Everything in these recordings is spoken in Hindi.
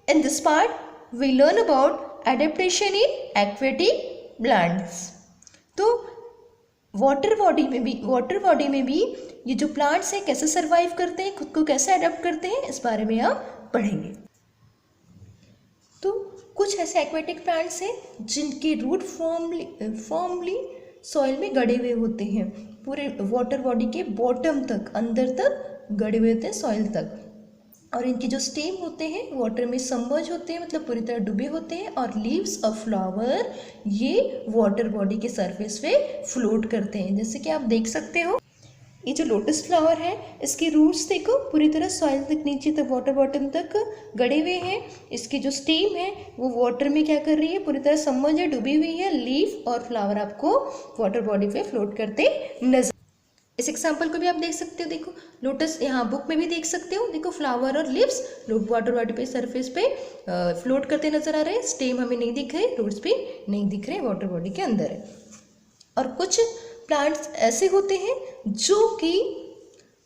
In this part, we learn about adaptation in aquatic plants. तो वाटर बॉडी में भी ये जो प्लांट्स हैं कैसे सरवाइव करते हैं, खुद को कैसे अडेप्ट करते हैं, इस बारे में हम पढ़ेंगे। तो कुछ ऐसे एक्वेटिक प्लांट्स हैं जिनके रूट फॉर्मली सॉइल में गड़े हुए होते हैं, पूरे वाटर बॉडी के बॉटम तक, अंदर तक गड़े हुए होते हैं, सॉइल तक। और इनके जो स्टेम होते हैं वाटर में सबमर्ज होते हैं, मतलब पूरी तरह डूबे होते हैं। और लीव्स और फ्लावर ये वाटर बॉडी के सरफेस पे फ्लोट करते हैं। जैसे कि आप देख सकते हो, ये जो लोटस फ्लावर है इसके रूट्स देखो पूरी तरह सॉइल तक, नीचे तक, वाटर बॉटम तक गड़े हुए हैं। इसकी जो स्टेम है वो वाटर में क्या कर रही है, पूरी तरह सबमर्ज है, डूबी हुई है। लीफ और फ्लावर आपको वाटर बॉडी पे फ्लोट करते नजर। इस एग्जाम्पल को भी आप देख सकते हो, देखो लोटस, यहाँ बुक में भी देख सकते हो, देखो फ्लावर और लीव्स वाटर बॉडी पे सरफेस पे फ्लोट करते नजर आ रहे हैं। स्टेम हमें नहीं दिख रहे, रूट्स भी नहीं दिख रहे, वाटर बॉडी के अंदर है। और कुछ प्लांट्स ऐसे होते हैं जो कि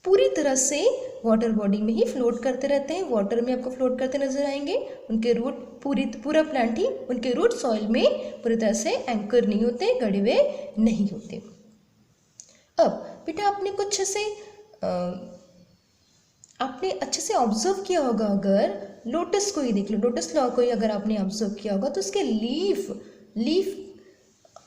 पूरी तरह से वाटर बॉडी में ही फ्लोट करते रहते हैं, वाटर में आपको फ्लोट करते नजर आएंगे। उनके रूट पूरा प्लांट ही, उनके रूट सॉइल में पूरी तरह से एंकर नहीं होते, गड़े हुए नहीं होते। अब बेटा आपने कुछ ऐसे आपने अच्छे से ऑब्जर्व किया होगा, अगर लोटस को ही देख लो, लोटस फ्लावर को ही अगर आपने ऑब्जर्व किया होगा तो उसके लीफ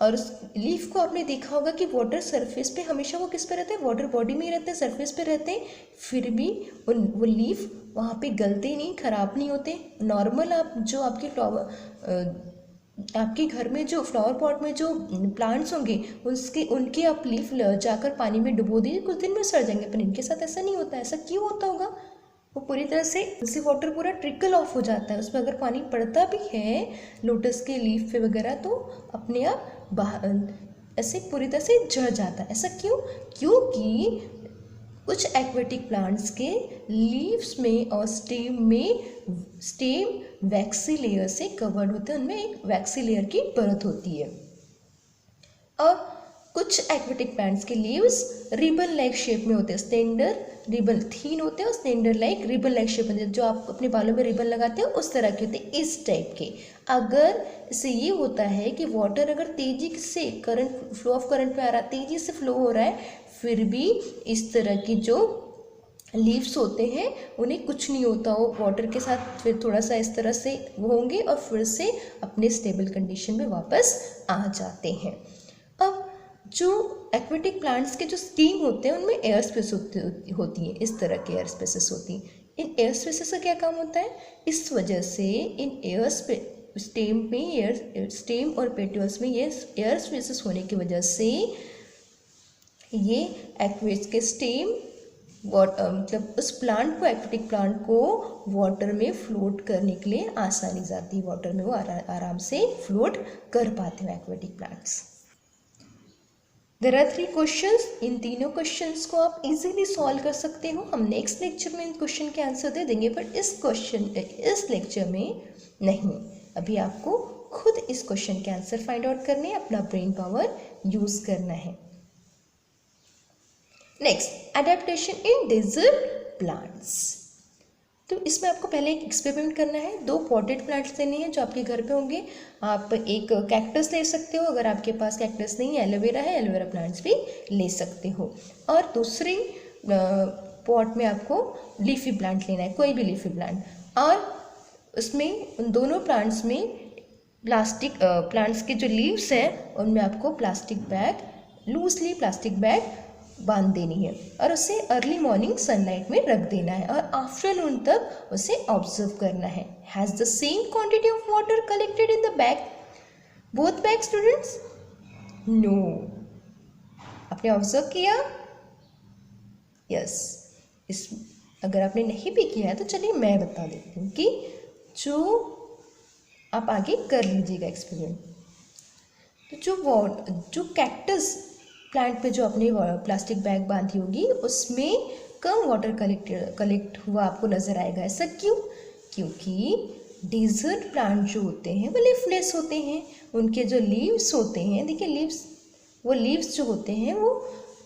और लीफ को आपने देखा होगा कि वाटर सरफेस पे हमेशा वो किस पे रहते हैं, वाटर बॉडी में ही रहते हैं, सरफेस पे रहते हैं। फिर भी वो लीफ वहाँ पे गलते नहीं, खराब नहीं होते। नॉर्मल आप जो आपके घर में जो फ्लावर पॉट में जो प्लांट्स होंगे उनके आप लीफ जाकर पानी में डुबो दीजिए, कुछ दिन में सड़ जाएंगे। पर इनके साथ ऐसा नहीं होता। ऐसा क्यों होता होगा? वो पूरी तरह से वाटर पूरा ट्रिकल ऑफ हो जाता है। उसमें अगर पानी पड़ता भी है लोटस के लीफ पे वगैरह तो अपने आप बाहर ऐसे पूरी तरह से झड़ जाता है। ऐसा क्यों? क्योंकि कुछ एक्वेटिक प्लांट्स के लीव्स में और स्टेम वैक्सी लेयर से कवर्ड होते हैं, उनमें एक वैक्सी लेयर की परत होती है। और कुछ एक्वेटिक प्लांट्स के लीव्स रिबन लाइक शेप में होते हैं, स्लेंडर रिबन थीन होते हैं और slender like ribbon like shape होते हैं, जो आप अपने बालों में रिबन लगाते हो उस तरह के होते हैं, इस टाइप के। अगर इससे ये होता है कि वाटर अगर तेजी से करंट फ्लो ऑफ करंट में आ रहा है, तेजी से फ्लो हो रहा है, फिर भी इस तरह की जो लीव्स होते हैं उन्हें कुछ नहीं होता, वो वाटर के साथ फिर थोड़ा सा इस तरह से वो होंगे और फिर से अपने स्टेबल कंडीशन में वापस आ जाते हैं। अब जो एक्वेटिक प्लांट्स के जो स्टेम होते हैं उनमें एयर स्पेस होती है, इस तरह के एयर स्पेसेस होती हैं। इन एयर स्पेसेस का क्या काम होता है? इस वजह से इन स्टेम और पेट्यूल्स में ये एयर स्पेसेस होने की वजह से ये एक्वेट्स के स्टेम मतलब उस प्लांट को, एक्वेटिक प्लांट को वाटर में फ्लोट करने के लिए आसानी जाती है, वाटर में वो आराम से फ्लोट कर पाते हैं aquatic plants. There are 3 questions. इन तीनों क्वेश्चंस को आप इजीली सॉल्व कर सकते हो। हम नेक्स्ट लेक्चर में इन क्वेश्चन के आंसर दे देंगे, पर इस लेक्चर में नहीं। अभी आपको खुद इस क्वेश्चन के आंसर फाइंड आउट करने, अपना ब्रेन पावर यूज करना है। Next, adaptation in desert plants. तो इसमें आपको पहले एक एक्सपेरिमेंट करना है। 2 पॉटेड प्लांट्स लेने हैं जो आपके घर पे होंगे। आप एक कैक्टस ले सकते हो, अगर आपके पास कैक्टस नहीं है, एलोवेरा है, एलोवेरा प्लांट्स भी ले सकते हो। और दूसरी पॉट में आपको लीफी प्लांट लेना है, कोई भी लीफी प्लांट। और उसमें उन दोनों प्लांट्स में प्लांट्स के जो लीव्स हैं उनमें आपको लूजली प्लास्टिक बैग बांध देनी है और उसे अर्ली मॉर्निंग सनलाइट में रख देना है और आफ्टरनून तक उसे ऑब्जर्व करना है। Has the same quantity of water collected in the bag, both bag students? No. आपने ऑब्जर्व किया? यस। अगर आपने नहीं भी किया है तो चलिए मैं बता देती हूँ कि जो आप आगे कर लीजिएगा एक्सपेरिमेंट। तो जो कैक्टस प्लांट पे जो अपनी प्लास्टिक बैग बांधी होगी उसमें कम वाटर कलेक्ट हुआ आपको नज़र आएगा। ऐसा क्यों? क्योंकि डेजर्ट प्लांट जो होते हैं वो लीफलेस होते हैं। उनके जो लीव्स होते हैं, देखिए लीव्स जो होते हैं वो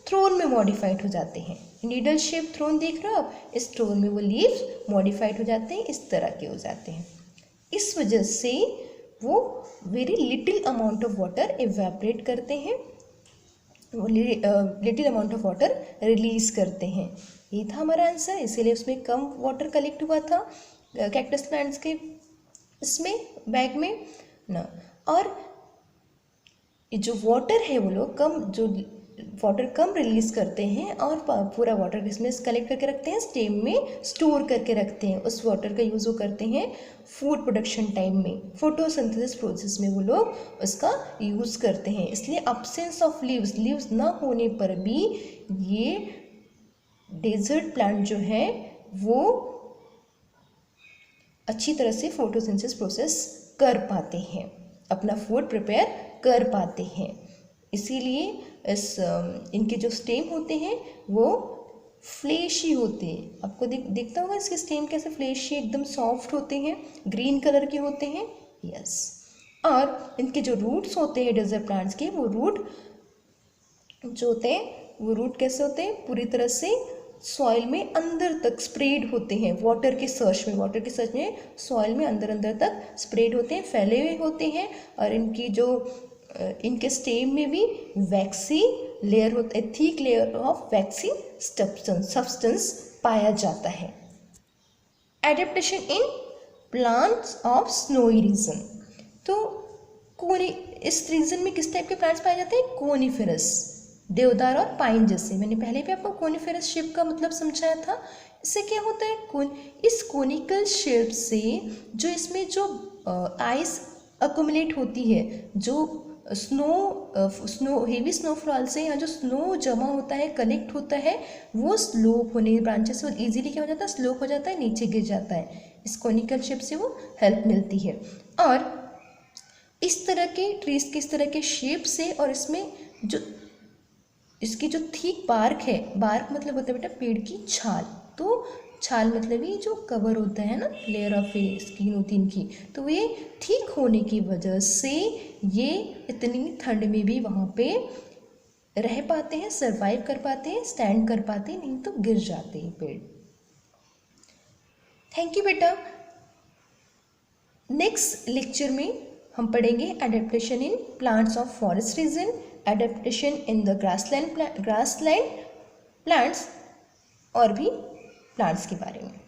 थ्रोन में मॉडिफाइड हो जाते हैं। नीडल शेप थ्रोन देख रहे हो आप, इस थ्रोन में वो लीव्स मॉडिफाइड हो जाते हैं, इस तरह के हो जाते हैं। इस वजह से वो very little amount of water evaporate करते हैं, little amount of water release करते हैं। ये था हमारा आंसर, इसीलिए उसमें कम वाटर कलेक्ट हुआ था कैक्टस प्लांट्स के इसमें बैग में ना। और ये जो वाटर है वो लोग वाटर कम रिलीज करते हैं और पूरा वाटर इसमें कलेक्ट करके रखते हैं, स्टेम में स्टोर करके रखते हैं। उस वाटर का यूज़ वो करते हैं फूड प्रोडक्शन टाइम में, फोटोसिंथेसिस प्रोसेस में वो लोग उसका यूज़ करते हैं। इसलिए अब्सेंस ऑफ लीव्स ना होने पर भी ये डेजर्ट प्लांट जो है वो अच्छी तरह से फोटोसिंथेसिस प्रोसेस कर पाते हैं, अपना फूड प्रिपेयर कर पाते हैं। इसीलिए इनके जो स्टेम होते हैं वो फ्लेशी होते हैं। आपको दिखता होगा इसके स्टेम कैसे फ्लेशी एकदम सॉफ्ट होते हैं, ग्रीन कलर के होते हैं। यस, और इनके जो रूट्स होते हैं डेजर्ट प्लांट्स के, वो रूट जो होते हैं वो रूट कैसे होते हैं, पूरी तरह से सॉइल में अंदर तक स्प्रेड होते हैं। वाटर के सर्च में सॉइल में अंदर तक स्प्रेड होते हैं, फैले हुए होते हैं। और इनके स्टेम में भी वैक्सी लेयर होता है, thick layer of waxy substance पाया जाता है। Adaptation in plants of snowy region, तो इस रीजन में किस टाइप के प्लांट्स पाए जाते हैं, कोनिफेरस, देवदार और पाइन जैसे। मैंने पहले भी आपको कोनिफेरस शेप का मतलब समझाया था। इससे क्या होता है, इस कोनिकल शेप से जो इसमें जो आइस अकोमुलेट होती है, जो स्नो हेवी स्नोफॉल से यहाँ जो स्नो जमा होता है, कलेक्ट होता है, वो स्लोप होने ब्रांचेस से इजीली क्या हो जाता है, स्लोप हो जाता है, नीचे गिर जाता है। इस कोनिकल शेप से वो हेल्प मिलती है। और इस तरह के ट्रीज के इस तरह के शेप से, और इसमें जो इसकी जो थिक बार्क है, बार्क मतलब होता है बेटा पेड़ की छाल, तो छाल मतलब ये जो कवर होता है ना, लेयर ऑफ स्किन होती है इनकी, तो ये ठीक होने की वजह से ये इतनी ठंड में भी वहाँ पे रह पाते हैं, सरवाइव कर पाते हैं, स्टैंड कर पाते हैं, नहीं तो गिर जाते हैं पेड़। थैंक यू बेटा। नेक्स्ट लेक्चर में हम पढ़ेंगे adaptation in plants of forest region, adaptation in the grassland plants और भी प्लांट्स के बारे में।